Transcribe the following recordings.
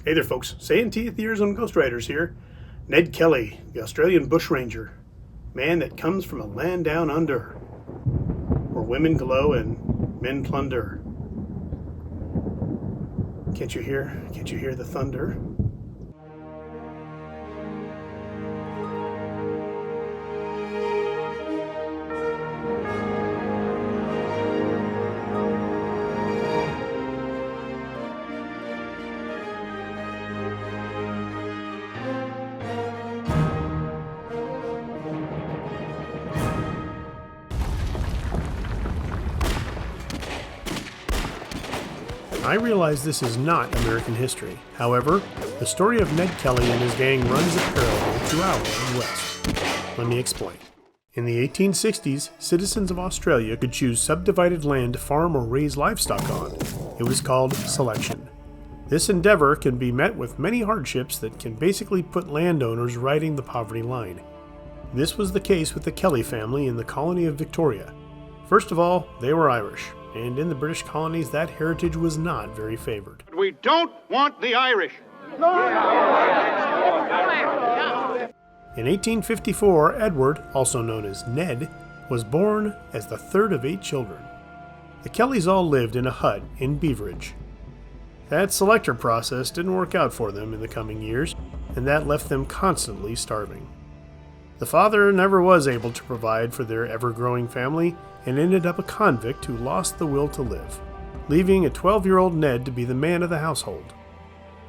Hey there folks, saying to you the years on Ghost Riders here. Ned Kelly, the Australian Bushranger, man that comes from a land down under, where women glow and men plunder. Can't you hear the thunder? I realize this is not American history. However, the story of Ned Kelly and his gang runs a parallel to our Old West. Let me explain. In the 1860s, citizens of Australia could choose subdivided land to farm or raise livestock on. It was called selection. This endeavor can be met with many hardships that can basically put landowners riding the poverty line. This was the case with the Kelly family in the colony of Victoria. First of all, they were Irish. And in the British colonies, that heritage was not very favored. We don't want the Irish. In 1854, Edward, also known as Ned, was born as the third of 8 children. The Kellys all lived in a hut in Beveridge. That selector process didn't work out for them in the coming years, and that left them constantly starving. The father never was able to provide for their ever-growing family, and ended up a convict who lost the will to live, leaving a 12-year-old Ned to be the man of the household.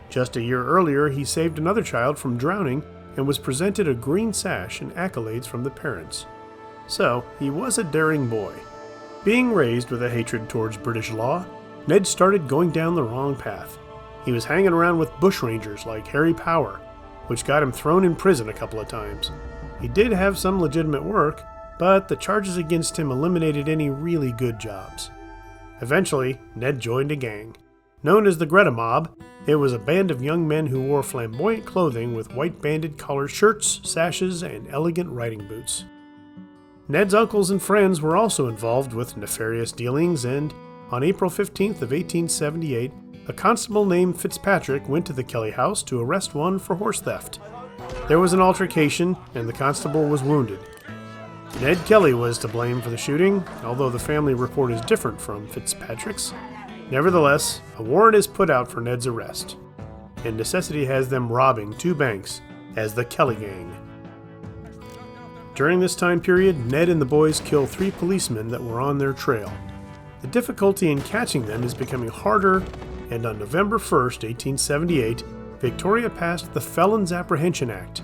Just a year earlier, he saved another child from drowning and was presented a green sash and accolades from the parents. So, he was a daring boy. Being raised with a hatred towards British law, Ned started going down the wrong path. He was hanging around with bushrangers like Harry Power, which got him thrown in prison a couple of times. He did have some legitimate work, but the charges against him eliminated any really good jobs. Eventually, Ned joined a gang. Known as the Greta Mob, it was a band of young men who wore flamboyant clothing with white banded collared shirts, sashes, and elegant riding boots. Ned's uncles and friends were also involved with nefarious dealings, and on April 15th of 1878, a constable named Fitzpatrick went to the Kelly house to arrest one for horse theft. There was an altercation, and the constable was wounded. Ned Kelly was to blame for the shooting, although the family report is different from Fitzpatrick's. Nevertheless, a warrant is put out for Ned's arrest, and necessity has them robbing 2 banks as the Kelly Gang. During this time period, Ned and the boys kill 3 policemen that were on their trail. The difficulty in catching them is becoming harder, and on November 1st, 1878, Victoria passed the Felons Apprehension Act.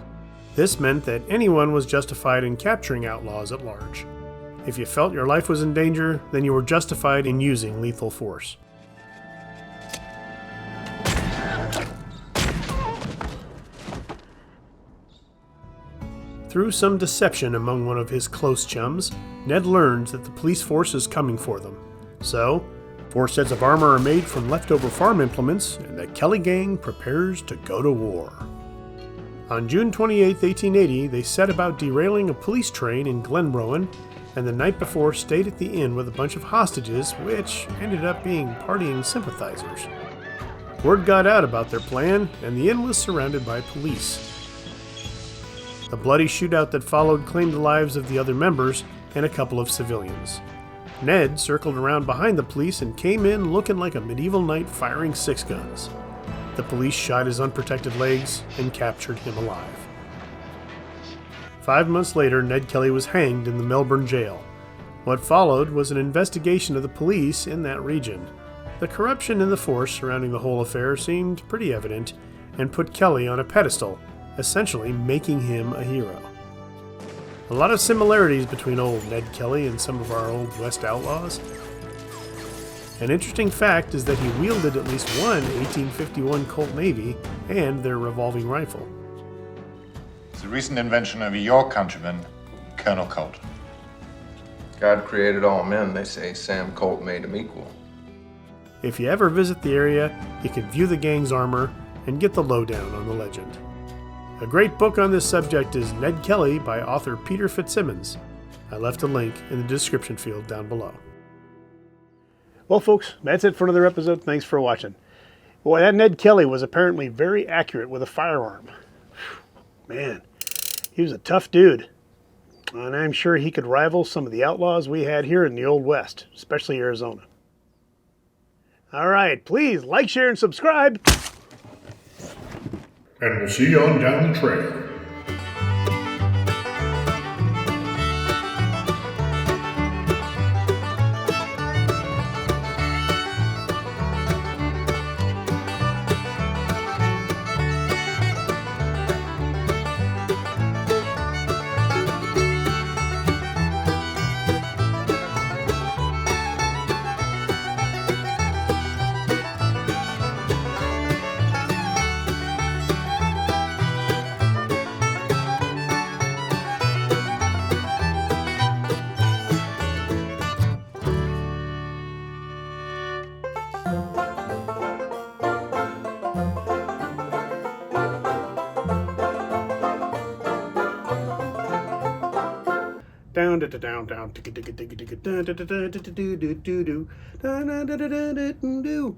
This meant that anyone was justified in capturing outlaws at large. If you felt your life was in danger, then you were justified in using lethal force. Through some deception among one of his close chums, Ned learns that the police force is coming for them. So, 4 sets of armor are made from leftover farm implements, and the Kelly Gang prepares to go to war. On June 28, 1880, they set about derailing a police train in Glenrowan, and the night before stayed at the inn with a bunch of hostages, which ended up being partying sympathizers. Word got out about their plan, and the inn was surrounded by police. The bloody shootout that followed claimed the lives of the other members and a couple of civilians. Ned circled around behind the police and came in looking like a medieval knight firing 6 guns. The police shot his unprotected legs and captured him alive. 5 months later, Ned Kelly was hanged in the Melbourne jail. What followed was an investigation of the police in that region. The corruption in the force surrounding the whole affair seemed pretty evident and put Kelly on a pedestal, essentially making him a hero. A lot of similarities between old Ned Kelly and some of our Old West outlaws. An interesting fact is that he wielded at least one 1851 Colt Navy and their revolving rifle. It's a recent invention of your countryman, Colonel Colt. God created all men, they say. Sam Colt made them equal. If you ever visit the area, you can view the gang's armor and get the lowdown on the legend. A great book on this subject is Ned Kelly by author Peter Fitzsimmons. I left a link in the description field down below. Well, folks, that's it for another episode. Thanks for watching. Boy, that Ned Kelly was apparently very accurate with a firearm. Man, he was a tough dude. And I'm sure he could rival some of the outlaws we had here in the Old West, especially Arizona. All right, please like, share, and subscribe. And we'll see you on down the trail. Down, down, down, down, ticka, ticka, ticka, ticka, down, down, down, down, do, do, do, do, do, down, down, down, down, down, do.